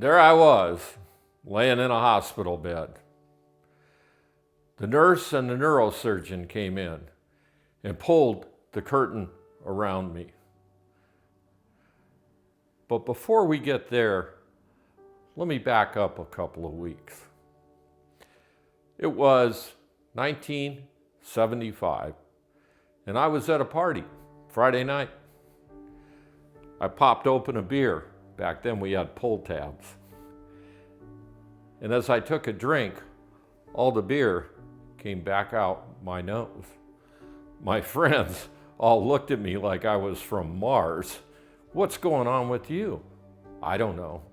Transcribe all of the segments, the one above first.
There I was, laying in a hospital bed. The nurse and the neurosurgeon came in and pulled the curtain around me. But before we get there, let me back up a couple of weeks. It was 1975, and I was at a party Friday night. I popped open a beer. Back then we had pull tabs. And as I took a drink, all the beer came back out my nose. My friends all looked at me like I was from Mars. What's going on with you? I don't know.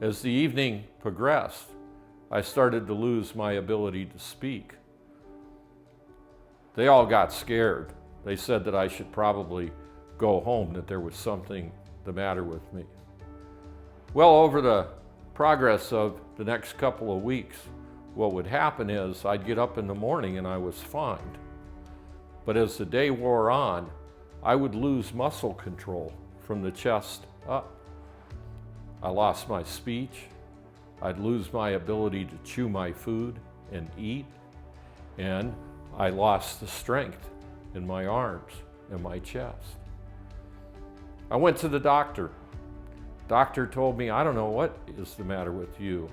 As the evening progressed, I started to lose my ability to speak. They all got scared. They said that I should probably go home, that there was something the matter with me. Well, over the progress of the next couple of weeks, what would happen is I'd get up in the morning and I was fine. But as the day wore on, I would lose muscle control from the chest up. I lost my speech. I'd lose my ability to chew my food and eat. And I lost the strength in my arms and my chest. I went to the doctor. Doctor told me, I don't know what is the matter with you,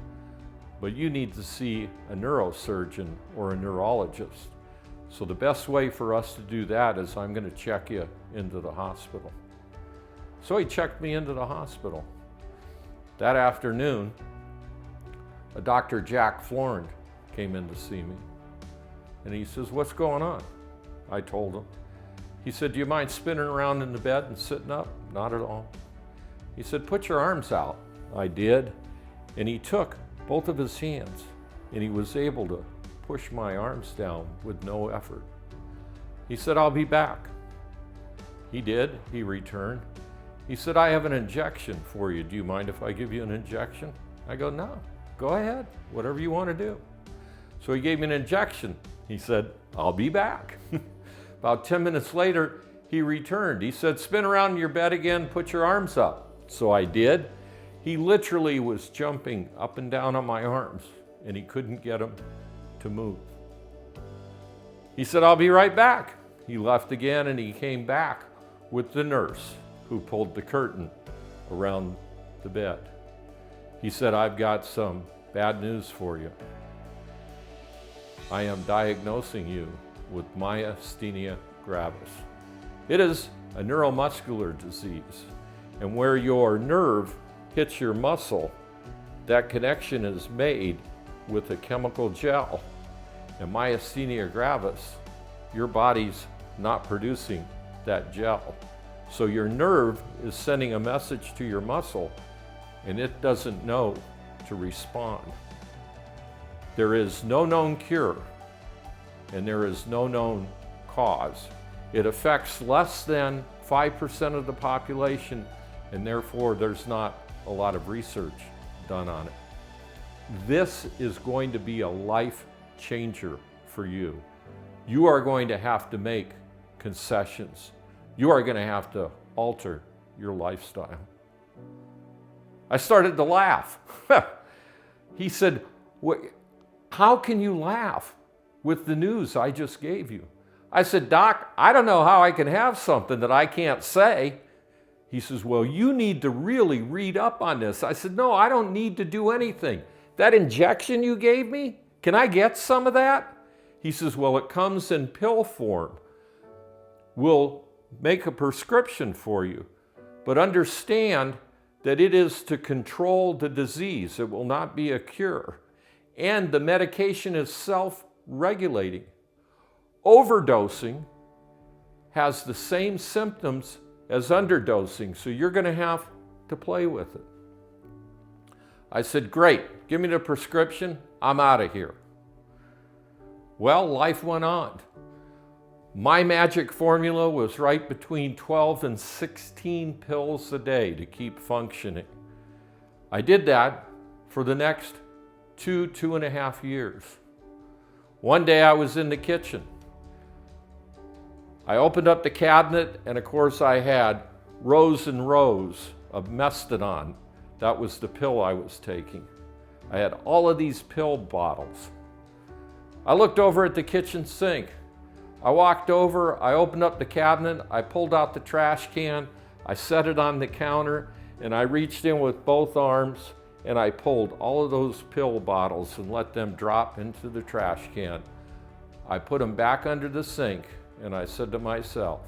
but you need to see a neurosurgeon or a neurologist. So the best way for us to do that is I'm going to check you into the hospital. So he checked me into the hospital. That afternoon, a Dr. Jack Florent came in to see me. And he says, what's going on? I told him. He said, do you mind spinning around in the bed and sitting up? Not at all. He said, put your arms out. I did. And he took both of his hands and he was able to push my arms down with no effort. He said, I'll be back. He did. He returned. He said, I have an injection for you. Do you mind if I give you an injection? I go, no, go ahead. Whatever you want to do. So he gave me an injection. He said, I'll be back. About 10 minutes later, he returned. He said, spin around in your bed again, put your arms up. So I did. He literally was jumping up and down on my arms, and he couldn't get them to move. He said, I'll be right back. He left again, and he came back with the nurse who pulled the curtain around the bed. He said, I've got some bad news for you. I am diagnosing you with myasthenia gravis. It is a neuromuscular disease, and where your nerve hits your muscle, that connection is made with a chemical gel. And myasthenia gravis, your body's not producing that gel. So your nerve is sending a message to your muscle, and it doesn't know to respond. There is no known cure, and there is no known cause. It affects less than 5% of the population, and therefore there's not a lot of research done on it. This is going to be a life changer for you. You are going to have to make concessions. You are going to have to alter your lifestyle. I started to laugh. He said, how can you laugh with the news I just gave you? I said, Doc, I don't know how I can have something that I can't say. He says, well, you need to really read up on this. I said, no, I don't need to do anything. That injection you gave me, can I get some of that? He says, well, it comes in pill form. We'll make a prescription for you, but understand that it is to control the disease. It will not be a cure. And the medication is self-regulating. Overdosing has the same symptoms as underdosing, so you're going to have to play with it. I said, great, give me the prescription, I'm out of here. Well, life went on. My magic formula was right between 12 and 16 pills a day to keep functioning. I did that for the next 2.5 years. One day I was in the kitchen. I opened up the cabinet, and of course I had rows and rows of Mastodon That was the pill I was taking. I had all of these pill bottles. I looked over at the kitchen sink. I walked over, I opened up the cabinet, I pulled out the trash can, I set it on the counter, and I reached in with both arms and I pulled all of those pill bottles and let them drop into the trash can. I put them back under the sink and I said to myself,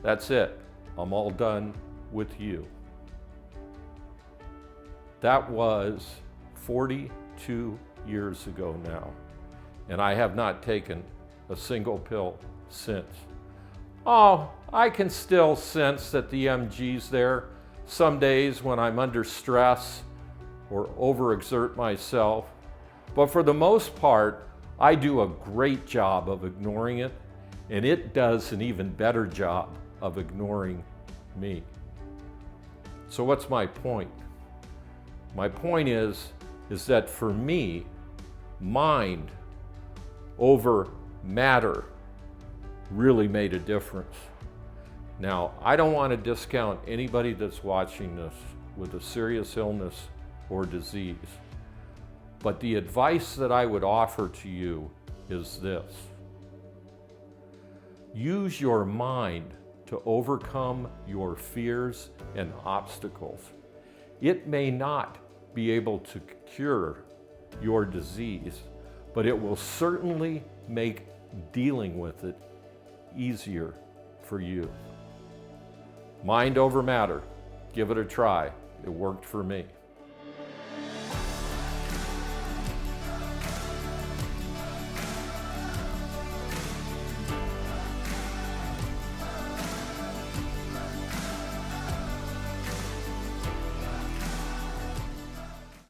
that's it, I'm all done with you. That was 42 years ago now, and I have not taken a single pill since. Oh, I can still sense that the MG's there some days when I'm under stress or overexert myself, but for the most part, I do a great job of ignoring it, and it does an even better job of ignoring me. So what's my point? My point is that for me, mind over matter really made a difference. Now, I don't want to discount anybody that's watching this with a serious illness or disease, but the advice that I would offer to you is this. Use your mind to overcome your fears and obstacles. It may not be able to cure your disease, but it will certainly make dealing with it easier for you. Mind over matter. Give it a try. It worked for me.